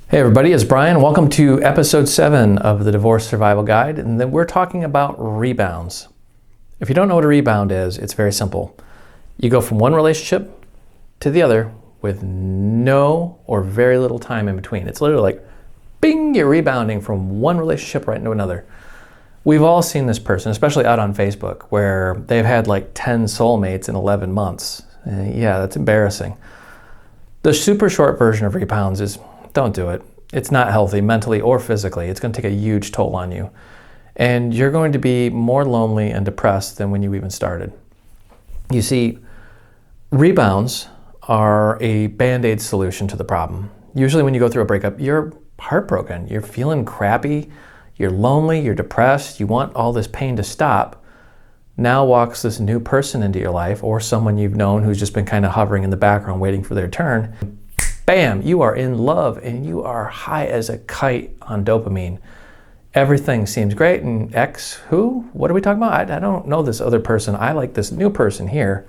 Hey everybody, it's Brian. Welcome to episode 7 of the Divorce Survival Guide, and then we're talking about rebounds. If you don't know what a rebound is, it's very simple. You go from one relationship to the other with no or very little time in between. It's literally like, bing, you're rebounding from one relationship right into another. We've all seen this person, especially out on Facebook, where they've had like 10 soulmates in 11 months. Yeah, that's embarrassing. The super short version of rebounds is, don't do it. It's not healthy mentally or physically. It's going to take a huge toll on you. And you're going to be more lonely and depressed than when you even started. You see, rebounds are a band-aid solution to the problem. Usually when you go through a breakup, you're heartbroken. You're feeling crappy. You're lonely. You're depressed. You want all this pain to stop. Now walks this new person into your life, or someone you've known who's just been kind of hovering in the background waiting for their turn. Bam, you are in love and you are high as a kite on dopamine. Everything seems great, and X, who? What are we talking about? I don't know this other person. I like this new person here.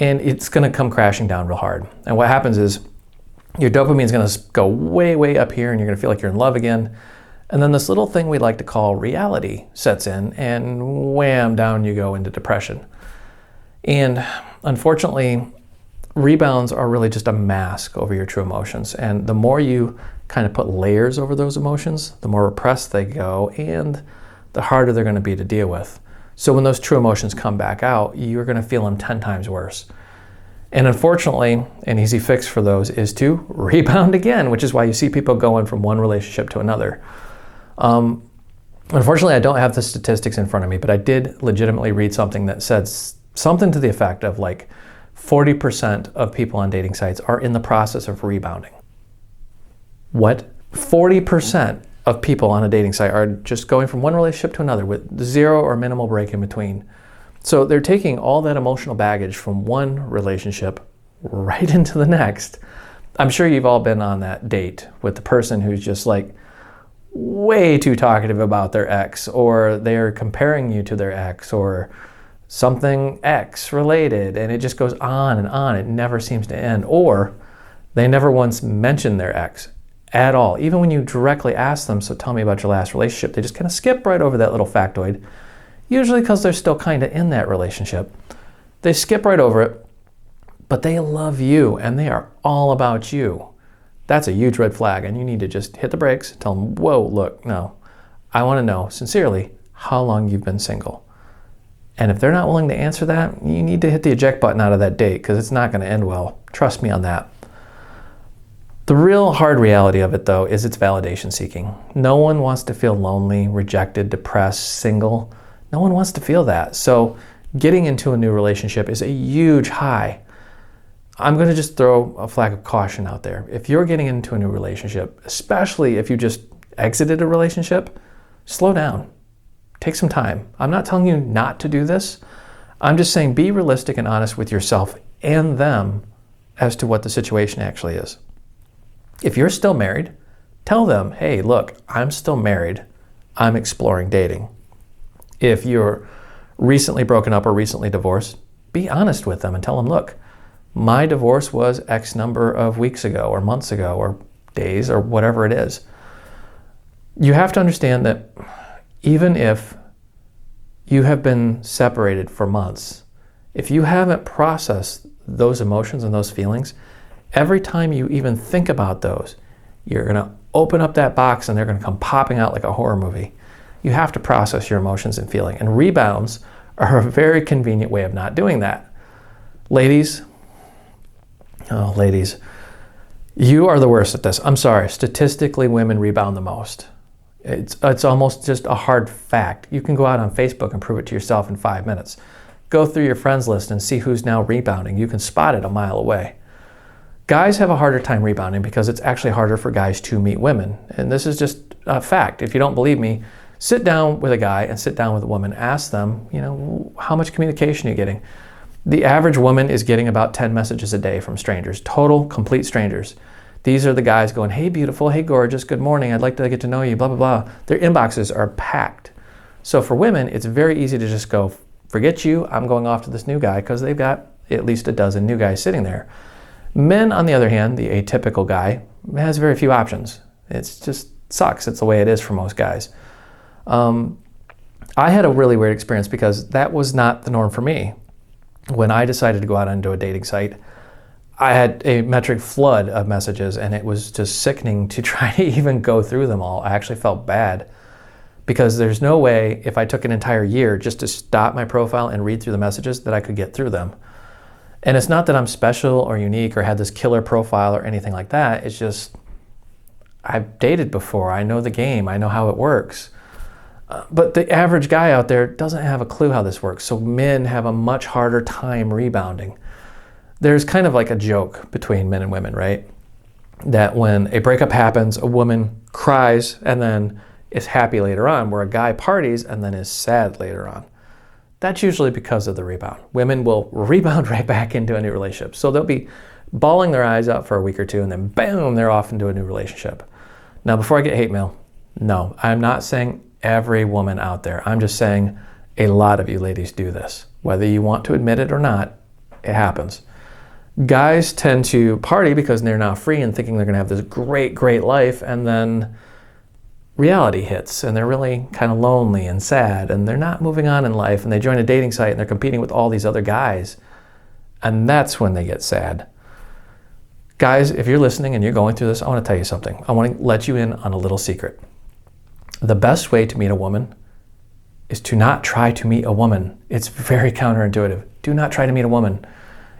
And it's gonna come crashing down real hard. And what happens is your dopamine is gonna go way, way up here and you're gonna feel like you're in love again. And then this little thing we like to call reality sets in, and wham, down you go into depression. And unfortunately, rebounds are really just a mask over your true emotions. And the more you kind of put layers over those emotions, the more repressed they go and the harder they're going to be to deal with. So when those true emotions come back out, you're going to feel them 10 times worse. And unfortunately, an easy fix for those is to rebound again, which is why you see people going from one relationship to another. Unfortunately, I don't have the statistics in front of me, but I did legitimately read something that said something to the effect of like 40% of people on dating sites are in the process of rebounding. What? 40% of people on a dating site are just going from one relationship to another with zero or minimal break in between. So they're taking all that emotional baggage from one relationship right into the next. I'm sure you've all been on that date with the person who's just like way too talkative about their ex, or they're comparing you to their ex, or something X related, and it just goes on and on. It never seems to end. Or they never once mention their ex at all. Even when you directly ask them, so tell me about your last relationship, they just kind of skip right over that little factoid, usually because they're still kind of in that relationship. They skip right over it, but they love you and they are all about you. That's a huge red flag, and you need to just hit the brakes, tell them, whoa, look, no, I want to know sincerely how long you've been single. And if they're not willing to answer that, you need to hit the eject button out of that date, because it's not going to end well. Trust me on that. The real hard reality of it, though, is it's validation seeking. No one wants to feel lonely, rejected, depressed, single. No one wants to feel that. So getting into a new relationship is a huge high. I'm going to just throw a flag of caution out there. If you're getting into a new relationship, especially if you just exited a relationship, slow down. Take some time. I'm not telling you not to do this. I'm just saying be realistic and honest with yourself and them as to what the situation actually is. If you're still married, tell them, hey, look, I'm still married. I'm exploring dating. If you're recently broken up or recently divorced, be honest with them and tell them, look, my divorce was X number of weeks ago or months ago or days or whatever it is. You have to understand that even if you have been separated for months, if you haven't processed those emotions and those feelings, every time you even think about those, you're going to open up that box and they're going to come popping out like a horror movie. You have to process your emotions and feeling. And rebounds are a very convenient way of not doing that. Ladies, you are the worst at this. I'm sorry. Statistically, women rebound the most. It's almost just a hard fact. You can go out on Facebook and prove it to yourself in 5 minutes. Go through your friends list and see who's now rebounding. You can spot it a mile away. Guys have a harder time rebounding because it's actually harder for guys to meet women. And this is just a fact. If you don't believe me, sit down with a guy and sit down with a woman. Ask them, how much communication are you getting? The average woman is getting about 10 messages a day from strangers, total, complete strangers. These are the guys going, hey, beautiful, hey, gorgeous, good morning, I'd like to get to know you, blah, blah, blah. Their inboxes are packed. So for women, it's very easy to just go, forget you, I'm going off to this new guy, because they've got at least a dozen new guys sitting there. Men, on the other hand, the atypical guy, has very few options. It's just sucks. It's the way it is for most guys. I had a really weird experience because that was not the norm for me. When I decided to go out onto a dating site, I had a metric flood of messages, and it was just sickening to try to even go through them all. I actually felt bad because there's no way, if I took an entire year just to stop my profile and read through the messages, that I could get through them. And it's not that I'm special or unique or had this killer profile or anything like that. It's just, I've dated before. I know the game. I know how it works. But the average guy out there doesn't have a clue how this works. So men have a much harder time rebounding. There's kind of like a joke between men and women, right? That when a breakup happens, a woman cries and then is happy later on, where a guy parties and then is sad later on. That's usually because of the rebound. Women will rebound right back into a new relationship. So they'll be bawling their eyes out for a week or two, and then boom, they're off into a new relationship. Now, before I get hate mail, no, I'm not saying every woman out there. I'm just saying a lot of you ladies do this. Whether you want to admit it or not, it happens. Guys tend to party because they're now free and thinking they're going to have this great, great life, and then reality hits and they're really kind of lonely and sad and they're not moving on in life, and they join a dating site and they're competing with all these other guys, and that's when they get sad. Guys, if you're listening and you're going through this, I want to tell you something. I want to let you in on a little secret. The best way to meet a woman is to not try to meet a woman. It's very counterintuitive. Do not try to meet a woman.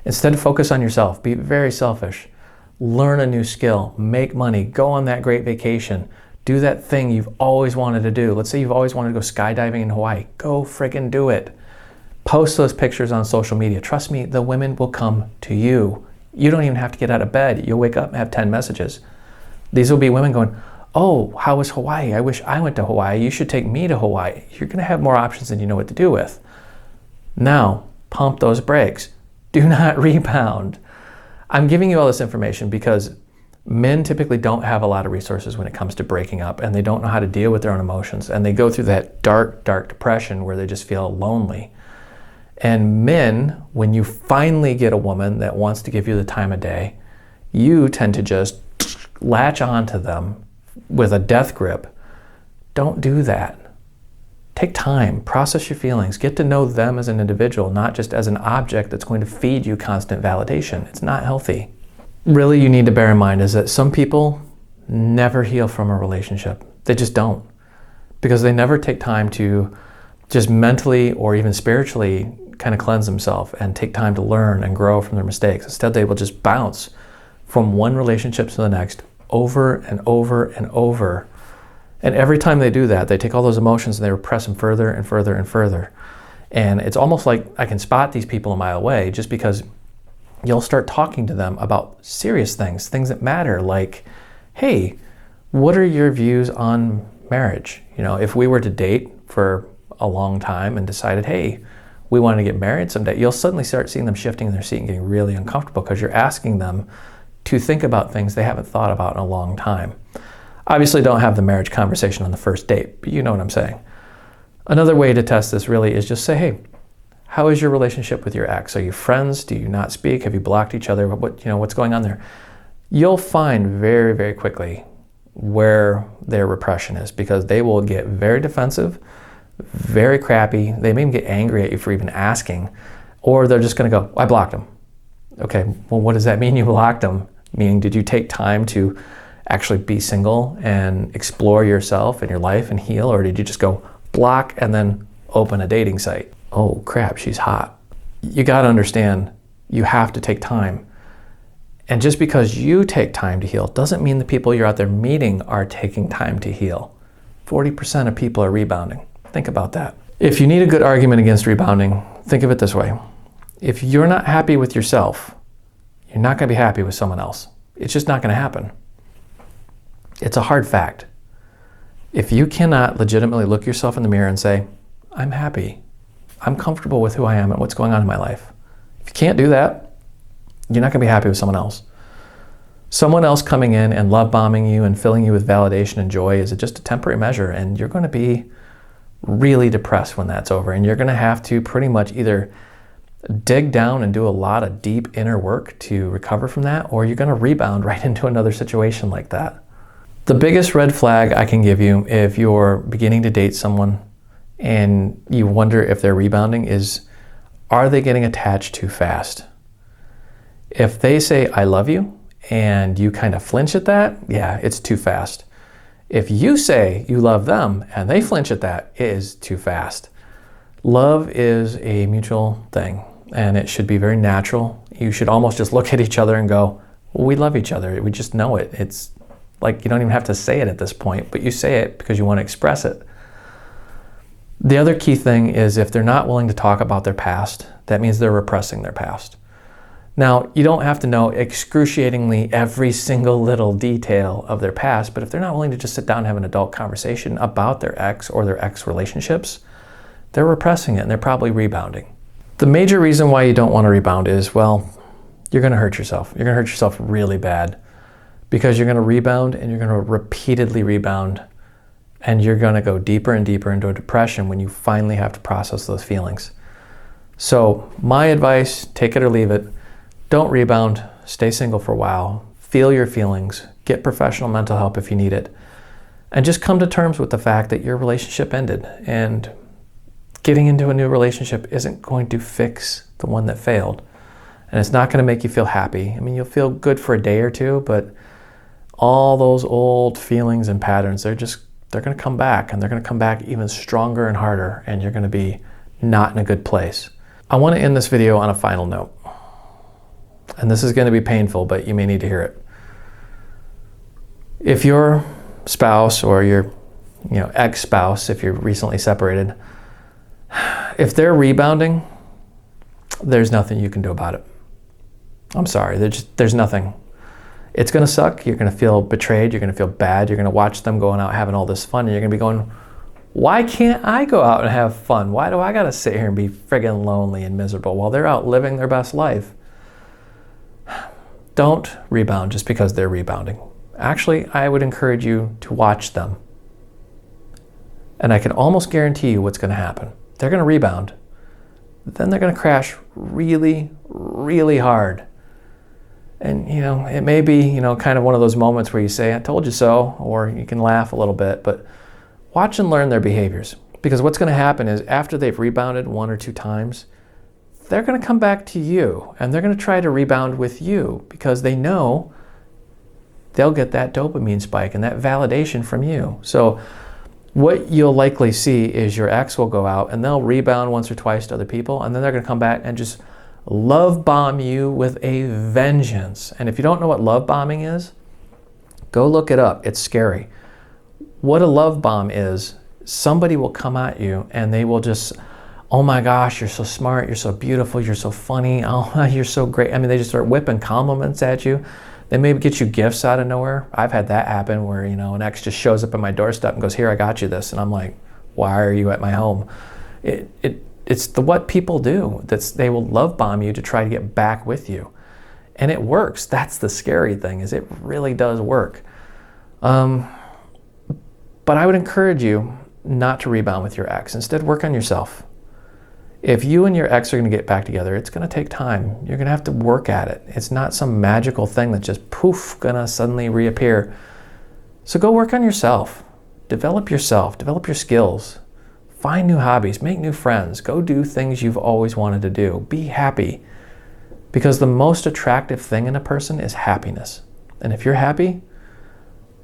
Instead, focus on yourself. Be very selfish. Learn a new skill. Make money. Go on that great vacation. Do that thing you've always wanted to do. Let's say you've always wanted to go skydiving in Hawaii. Go friggin' do it. Post those pictures on social media. Trust me, the women will come to you. You don't even have to get out of bed. You'll wake up and have 10 messages. These will be women going, oh, how was Hawaii? I wish I went to Hawaii. You should take me to Hawaii. You're going to have more options than you know what to do with. Now, pump those brakes. Do not rebound. I'm giving you all this information because men typically don't have a lot of resources when it comes to breaking up, and they don't know how to deal with their own emotions, and they go through that dark, dark depression where they just feel lonely. And men, when you finally get a woman that wants to give you the time of day, you tend to just latch onto them with a death grip. Don't do that. Take time, process your feelings, get to know them as an individual, not just as an object that's going to feed you constant validation. It's not healthy. Really, you need to bear in mind is that some people never heal from a relationship. They just don't, because they never take time to just mentally or even spiritually kind of cleanse themselves and take time to learn and grow from their mistakes. Instead, they will just bounce from one relationship to the next over and over and over. And every time they do that, they take all those emotions and they repress them further and further and further. And it's almost like I can spot these people a mile away just because you'll start talking to them about serious things, things that matter, like, hey, what are your views on marriage? You know, if we were to date for a long time and decided, hey, we want to get married someday, you'll suddenly start seeing them shifting in their seat and getting really uncomfortable because you're asking them to think about things they haven't thought about in a long time. Obviously, don't have the marriage conversation on the first date, but you know what I'm saying. Another way to test this really is just say, hey, how is your relationship with your ex? Are you friends? Do you not speak? Have you blocked each other? What's going on there? You'll find very, very quickly where their repression is, because they will get very defensive, very crappy. They may even get angry at you for even asking, or they're just going to go, I blocked him. Okay, well, what does that mean you blocked him? Meaning, did you take time to actually be single and explore yourself and your life and heal, or did you just go block and then open a dating site? Oh crap, she's hot. You got to understand, you have to take time. And just because you take time to heal doesn't mean the people you're out there meeting are taking time to heal. 40% of people are rebounding. Think about that. If you need a good argument against rebounding, think of it this way. If you're not happy with yourself, you're not going to be happy with someone else. It's just not going to happen. It's a hard fact. If you cannot legitimately look yourself in the mirror and say, I'm happy, I'm comfortable with who I am and what's going on in my life. If you can't do that, you're not going to be happy with someone else. Someone else coming in and love bombing you and filling you with validation and joy is just a temporary measure, and you're going to be really depressed when that's over, and you're going to have to pretty much either dig down and do a lot of deep inner work to recover from that, or you're going to rebound right into another situation like that. The biggest red flag I can give you if you're beginning to date someone and you wonder if they're rebounding is, are they getting attached too fast? If they say, I love you, and you kind of flinch at that, yeah, it's too fast. If you say you love them and they flinch at that, it is too fast. Love is a mutual thing, and it should be very natural. You should almost just look at each other and go, well, we love each other. We just know it. It's like you don't even have to say it at this point, but you say it because you want to express it. The other key thing is if they're not willing to talk about their past, that means they're repressing their past. Now, you don't have to know excruciatingly every single little detail of their past, but if they're not willing to just sit down and have an adult conversation about their ex or their ex relationships, they're repressing it and they're probably rebounding. The major reason why you don't want to rebound is, well, you're going to hurt yourself. You're going to hurt yourself really bad because you're going to rebound and you're going to repeatedly rebound, and you're going to go deeper and deeper into a depression when you finally have to process those feelings. So my advice, take it or leave it. Don't rebound, stay single for a while, feel your feelings, get professional mental help if you need it, and just come to terms with the fact that your relationship ended, and getting into a new relationship isn't going to fix the one that failed, and it's not going to make you feel happy. I mean, you'll feel good for a day or two, but all those old feelings and patterns, they're going to come back, and they're going to come back even stronger and harder, and you're going to be not in a good place. I want to end this video on a final note. And this is going to be painful, but you may need to hear it. If your spouse or your ex-spouse, if you're recently separated, if they're rebounding, there's nothing you can do about it. I'm sorry, there's nothing. It's going to suck. You're going to feel betrayed. You're going to feel bad. You're going to watch them going out having all this fun, and you're going to be going, why can't I go out and have fun? Why do I got to sit here and be friggin' lonely and miserable while they're out living their best life? Don't rebound just because they're rebounding. Actually, I would encourage you to watch them. And I can almost guarantee you what's going to happen. They're going to rebound. Then they're going to crash really, really hard. And, it may be, kind of one of those moments where you say, I told you so, or you can laugh a little bit, but watch and learn their behaviors. Because what's going to happen is after they've rebounded 1 or 2 times, they're going to come back to you, and they're going to try to rebound with you because they know they'll get that dopamine spike and that validation from you. So what you'll likely see is your ex will go out and they'll rebound once or twice to other people, and then they're going to come back and just love bomb you with a vengeance. And if you don't know what love bombing is, go look it up. It's scary. What a love bomb is, somebody will come at you and they will just, oh my gosh, you're so smart, you're so beautiful, you're so funny, oh, you're so great. I mean, they just start whipping compliments at you. They maybe get you gifts out of nowhere. I've had that happen where, an ex just shows up at my doorstep and goes, here, I got you this. And I'm like, why are you at my home? It's what people do. They will love bomb you to try to get back with you. And it works. That's the scary thing, is it really does work. But I would encourage you not to rebound with your ex. Instead, work on yourself. If you and your ex are going to get back together, it's going to take time. You're going to have to work at it. It's not some magical thing that's just poof, going to suddenly reappear. So go work on yourself. Develop your skills. Find new hobbies, make new friends. Go do things you've always wanted to do. Be happy. Because the most attractive thing in a person is happiness. And if you're happy,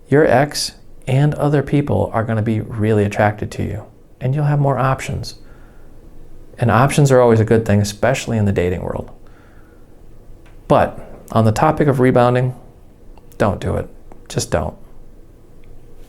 your ex and other people are going to be really attracted to you. And you'll have more options. And options are always a good thing, especially in the dating world. But on the topic of rebounding, don't do it. Just don't.